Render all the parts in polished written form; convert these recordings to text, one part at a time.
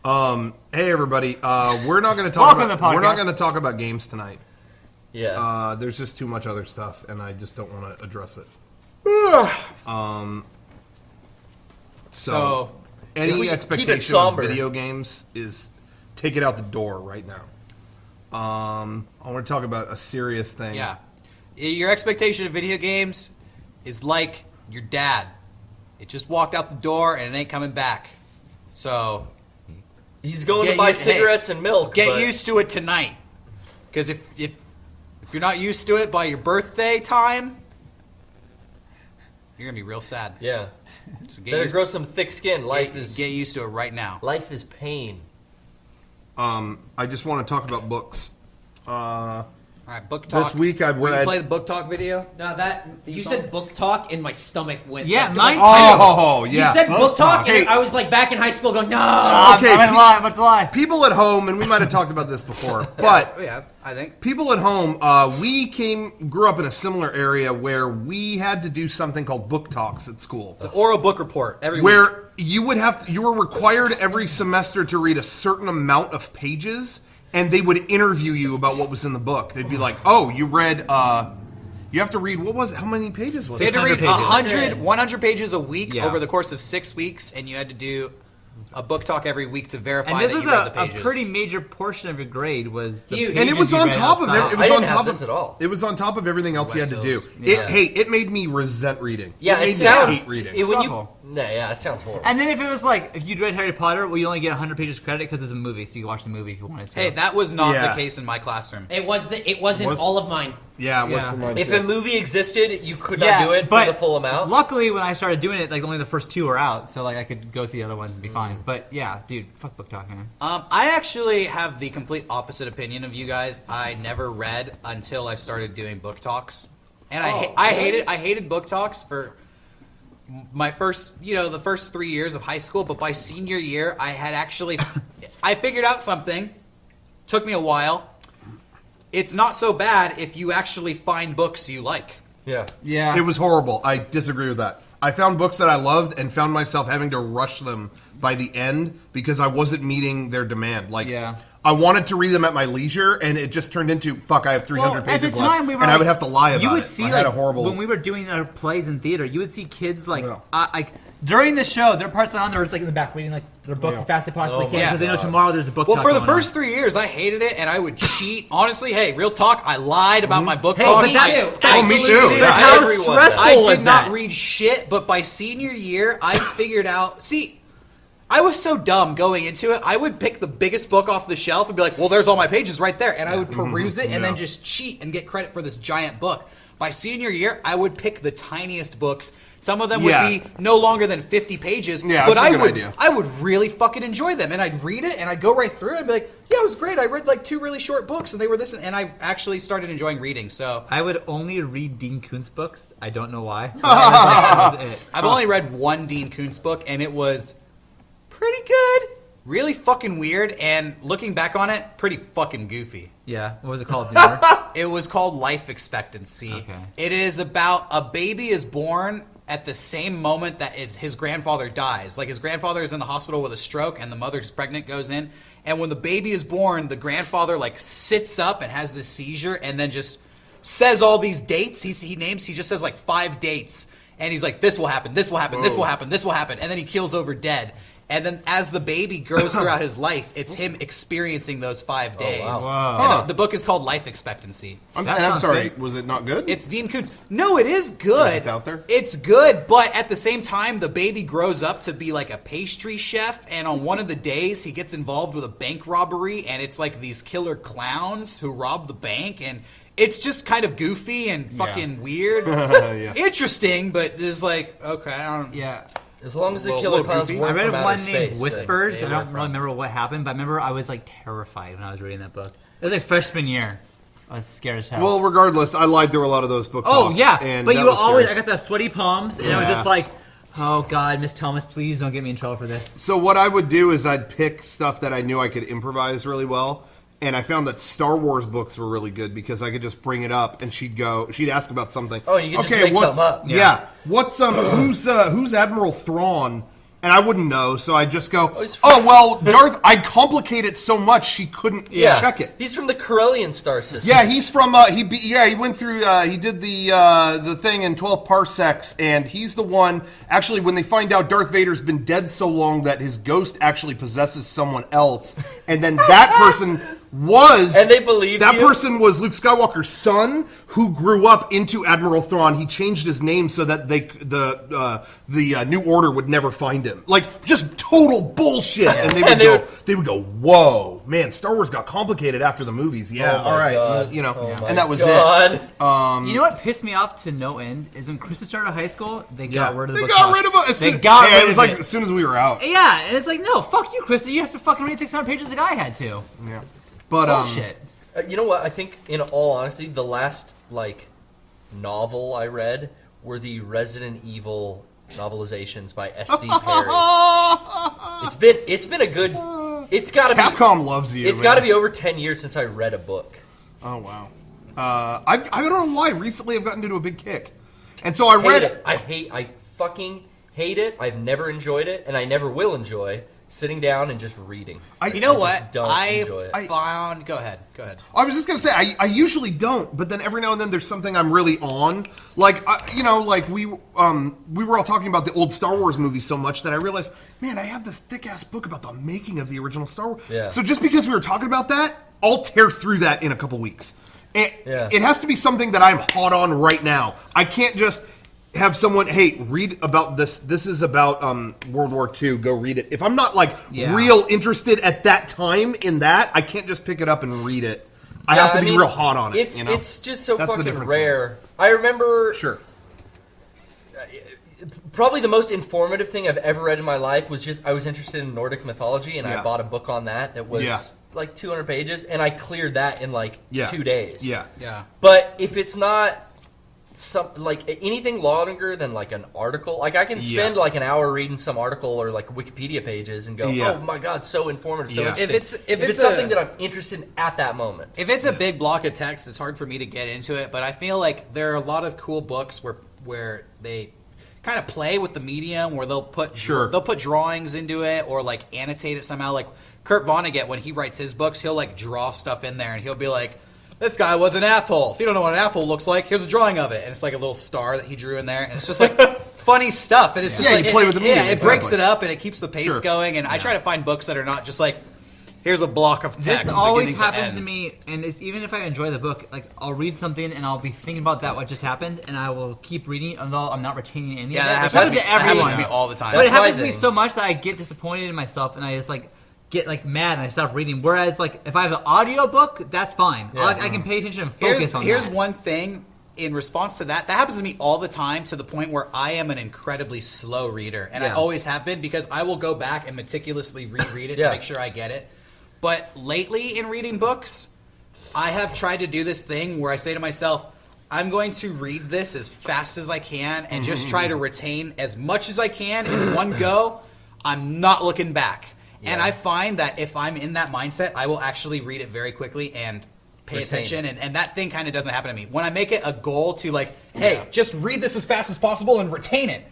Hey everybody, we're not going to talk about games tonight. Yeah. There's just too much other stuff, and I just don't want to address it. So any expectation of video games is take it out the door right now. I want to talk about a serious thing. Yeah. Your expectation of video games is like your dad. It just walked out the door and it ain't coming back. So he's going to buy cigarettes and milk. Get used to it tonight. Because if you're not used to it by your birthday time, you're going to be real sad. Yeah. So better grow some thick skin. Get used to it right now. Life is pain. I just want to talk about books. All right, book talk. This week I've read... Will you play the book talk video? No, you said book talk and my stomach went... Yeah, mine too. Oh, yeah. You said book talk and I was like back in high school going, no! Okay, I'm about to lie. People at home, and we might have talked about this before, but... Yeah, I think. People at home, we grew up in a similar area where we had to do something called book talks at school. It's an oral book report every week. Where you were required every semester to read a certain amount of pages, and they would interview you about what was in the book. They'd be like, "Oh, you read. You have to read. What was it? How many pages was it? They had to read 100 pages a week over the course of 6 weeks, and you had to do a book talk every week to verify that you read the pages. And this was a pretty major portion of your grade was the and it was on top of it. It was on top of at all. It was on top of everything else you had to do. Yeah. It made me resent reading. Yeah, it sounds. hate reading. It sounds horrible. And then if it was like, if you read Harry Potter, well, you only get 100 pages credit because it's a movie, so you can watch the movie if you wanted to. Hey, that was not the case in my classroom. It wasn't all of mine. Yeah, it was for mine If too. a movie existed, you could not do it for the full amount. Luckily, when I started doing it, like only the first 2 were out, so like I could go through the other ones and be fine. But yeah, dude, fuck book talk, man. I actually have the complete opposite opinion of you guys. I never read until I started doing book talks, and I hated book talks for my the first 3 years of high school. But by senior year, I had actually I figured out something. Took me a while. It's not so bad if you actually find books you like. Yeah. It was horrible. I disagree with that. I found books that I loved and found myself having to rush them by the end because I wasn't meeting their demand. I wanted to read them at my leisure, and it just turned into, I have 300 pages left, and I would have to lie about it. You would see, I had a horrible... when we were doing our plays in theater, you would see kids, during the show, there are parts on there, it's like in the back, reading their books as fast as they possibly can, because they know tomorrow there's a book talk. Well, for the first 3 years, I hated it, and I would cheat. Honestly, hey, real talk, I lied about my book talk. Me too. How stressful I did not read shit, but by senior year, I figured out... See, I was so dumb going into it. I would pick the biggest book off the shelf and be like, well, there's all my pages right there. And I would peruse it and then just cheat and get credit for this giant book. By senior year, I would pick the tiniest books. Some of them would be no longer than 50 pages. Yeah, but that's a good idea. I would really fucking enjoy them. And I'd read it and I'd go right through it and be like, yeah, it was great. I read like 2 really short books and they were this. And I actually started enjoying reading. So I would only read Dean Koontz books. I don't know why. That was it. I've only read one Dean Koontz book and it was... pretty good, really fucking weird, and looking back on it, pretty fucking goofy. Yeah, what was it called? It was called Life Expectancy. Okay. It is about a baby is born at the same moment that his grandfather dies. Like his grandfather is in the hospital with a stroke, and the mother who's pregnant goes in, and when the baby is born, the grandfather sits up and has this seizure, and then just says all these dates. He just says 5 dates, and he's like, this will happen, this will happen, this will happen, this will happen, and then he keels over dead. And then as the baby grows throughout his life, it's him experiencing those 5 days. Oh, wow. And the book is called Life Expectancy. I'm sorry, was it not good? It's Dean Koontz. No, it is good. Is this out there? It's good, but at the same time, the baby grows up to be like a pastry chef, and on one of the days, he gets involved with a bank robbery, and it's like these killer clowns who rob the bank, and it's just kind of goofy and fucking weird. Interesting, but it's like, okay, I don't... Yeah. As long as the killer clowns weren't I read from outer one space, named Whispers. they I don't really remember what happened, but I remember I was terrified when I was reading that book. It was freshman year. I was scared as hell. Well, regardless, I lied through a lot of those book talks. Oh, yeah. And But you were always... scary. I got the sweaty palms, and I was just like, oh, God, Miss Thomas, please don't get me in trouble for this. So what I would do is I'd pick stuff that I knew I could improvise really well. And I found that Star Wars books were really good because I could just bring it up and she'd ask about something. Oh, you could just make something up. Yeah. What's who's Admiral Thrawn and I wouldn't know, so I just go, oh, well, Darth, I complicate it so much she couldn't check it. He's from the Corellian star system. Yeah, he's from, he went through, he did the thing in 12 parsecs, and he's the one, actually, when they find out Darth Vader's been dead so long that his ghost actually possesses someone else, and then that person was... And they believe that person was Luke Skywalker's son, who grew up into Admiral Thrawn. He changed his name so that the New Order would never find him. Like, just total bullshit. And they would go, whoa, man, Star Wars got complicated after the movies. Yeah, all right. God. You know, Oh and that was God. it. You know what pissed me off to no end is when Krista started high school, they got rid of the book. They got rid of it. It was like as soon as we were out. Yeah, and it's like, no, fuck you, Krista. You have to fucking read 600 pages like I had to. Yeah. But, bullshit. You know what? I think, in all honesty, the last, novel I read were the Resident Evil novelizations by S.D. Perry. It's been a good... It's gotta be... Capcom loves you, It's gotta be over 10 years since I read a book. Oh, wow. I don't know why. Recently, I've gotten into a big kick. And so I read it. I fucking hate it. I've never enjoyed it, and I never will enjoy sitting down and just reading. You know what? Don't enjoy it. Go ahead. I was just going to say, I usually don't, but then every now and then there's something I'm really on. Like, we were all talking about the old Star Wars movies so much that I realized, man, I have this thick-ass book about the making of the original Star Wars. Yeah. So just because we were talking about that, I'll tear through that in a couple weeks. It has to be something that I'm hot on right now. I can't just... have someone, hey, read about this. This is about World War II. Go read it. If I'm not real interested at that time in that, I can't just pick it up and read it. I have to be real hot on it. It's just so That's fucking rare. I remember. Sure. Probably the most informative thing I've ever read in my life was just I was interested in Nordic mythology, and I bought a book on that was like 200 pages, and I cleared that in 2 days. Yeah. But if it's not anything longer than an article, I can spend an hour reading some article or Wikipedia pages and go, oh my god, so informative, so interesting. If it's something that I'm interested in at that moment. If it's a big block of text, it's hard for me to get into it, but I feel like there are a lot of cool books where they kind of play with the medium, where they'll put drawings into it or annotate it somehow. Like Kurt Vonnegut, when he writes his books, he'll draw stuff in there and he'll be like, this guy was an athole. If you don't know what an athole looks like, here's a drawing of it. And it's a little star that he drew in there. And it's just funny stuff. And it's just you play with the medium. It breaks it up and it keeps the pace going. And I try to find books that are not just here's a block of text. This always happens to me. And even if I enjoy the book, I'll read something and I'll be thinking about what just happened. And I will keep reading although I'm not retaining any of it. That happens to everyone. That happens to me all the time. But it happens to me so much that I get disappointed in myself. And I just get mad and I stop reading. Whereas if I have an audio book, that's fine. Yeah. I can pay attention and focus on that. Here's one thing in response to that. That happens to me all the time to the point where I am an incredibly slow reader. And I always have been because I will go back and meticulously reread it to make sure I get it. But lately in reading books, I have tried to do this thing where I say to myself, I'm going to read this as fast as I can and just try to retain as much as I can in one go. I'm not looking back. Yeah. And I find that if I'm in that mindset, I will actually read it very quickly and pay attention. And that thing kind of doesn't happen to me. When I make it a goal to hey, just read this as fast as possible and retain it,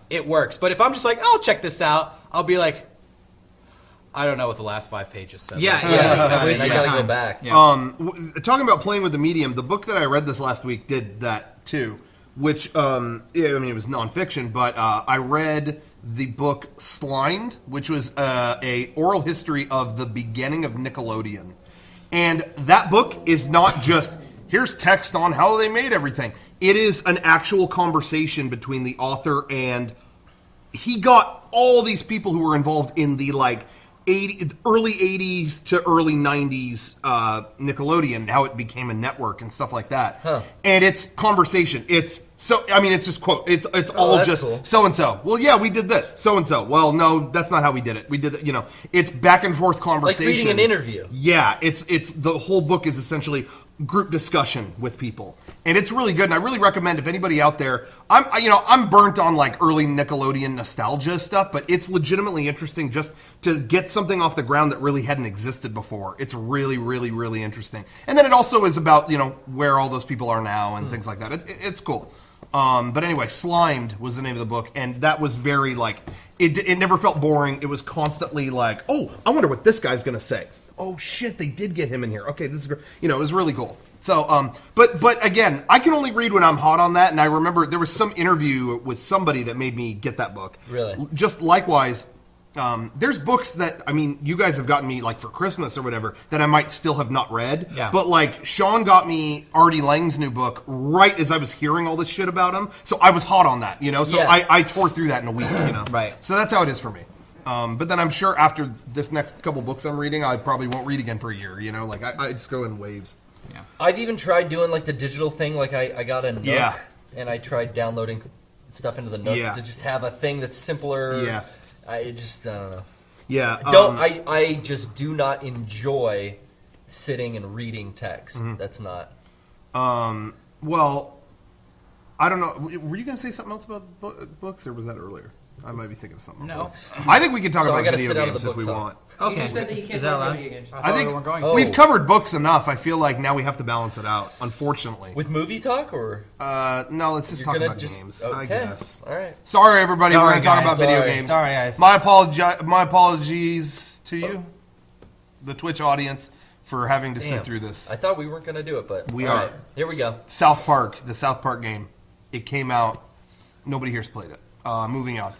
it works. But if I'm just I'll check this out, I'll be I don't know what the last 5 pages said. I gotta go back. Yeah. Talking about playing with the medium, the book that I read this last week did that too. Which, it was nonfiction, but I read the book Slimed, which was a oral history of the beginning of Nickelodeon. And that book is not just, here's text on how they made everything. It is an actual conversation between the author and he got all these people who were involved in the early 80s to early 90s Nickelodeon, how it became a network and stuff like that. Huh. And it's conversation. It's just quote. It's all just cool. So-and-so. Well, yeah, we did this. So-and-so. Well, no, that's not how we did it. We did it, it's back and forth conversation. Like reading an interview. Yeah, it's the whole book is essentially group discussion with people. And it's really good, and I really recommend if anybody out there, I'm burnt on early Nickelodeon nostalgia stuff, but it's legitimately interesting just to get something off the ground that really hadn't existed before. It's really, really, really interesting. And then it also is about, where all those people are now and things like that. It's cool. But anyway, Slimed was the name of the book, and that was very like it never felt boring. It was constantly like, oh, I wonder what this guy's gonna say. Oh shit, they did get him in here. Okay, this is great. You know, it was really cool. So, but again, I can only read when I'm hot on that. And I remember there was some interview with somebody that made me get that book. Really? Just likewise. There's books that, I mean, you guys have gotten me, like, for Christmas or whatever, that I might still have not read. Yeah. But, like, Sean got me Artie Lang's new book right as I was hearing all this shit about him. So I was hot on that, you know? So yeah. I tore through that in a week, you know? Right. So that's how it is for me. But then I'm sure after this next couple books I'm reading, I probably won't read again for a year, you know? Like, I just go in waves. Yeah. I've even tried doing, like, the digital thing. Like, I got a Nook, Yeah. and I tried downloading stuff into the Nook Yeah. to just have a thing that's simpler. Yeah. I don't know. Yeah. I just do not enjoy sitting and reading text. Mm-hmm. That's not. Well, I don't know. Were you going to say something else about books, or was that earlier? I might be thinking of something. No. I think we can talk So I about gotta video sit out of games the if we book want. Okay. You said that you can't Is that talk allowed? video games. I think we weren't going to. we've covered books enough. I feel like now we have to balance it out, unfortunately. With movie talk, or? No, let's just You're talk gonna about just- games, okay. I guess. All right. Sorry, everybody. Sorry, we're going to talk guys. about video Sorry. games. Sorry, guys. My apologies to you, the Twitch audience, for having to sit Damn. through this. I thought we weren't going to do it, but We all are. right. Here we go. South Park, the South Park game. It came out. Nobody here's played it. Moving on.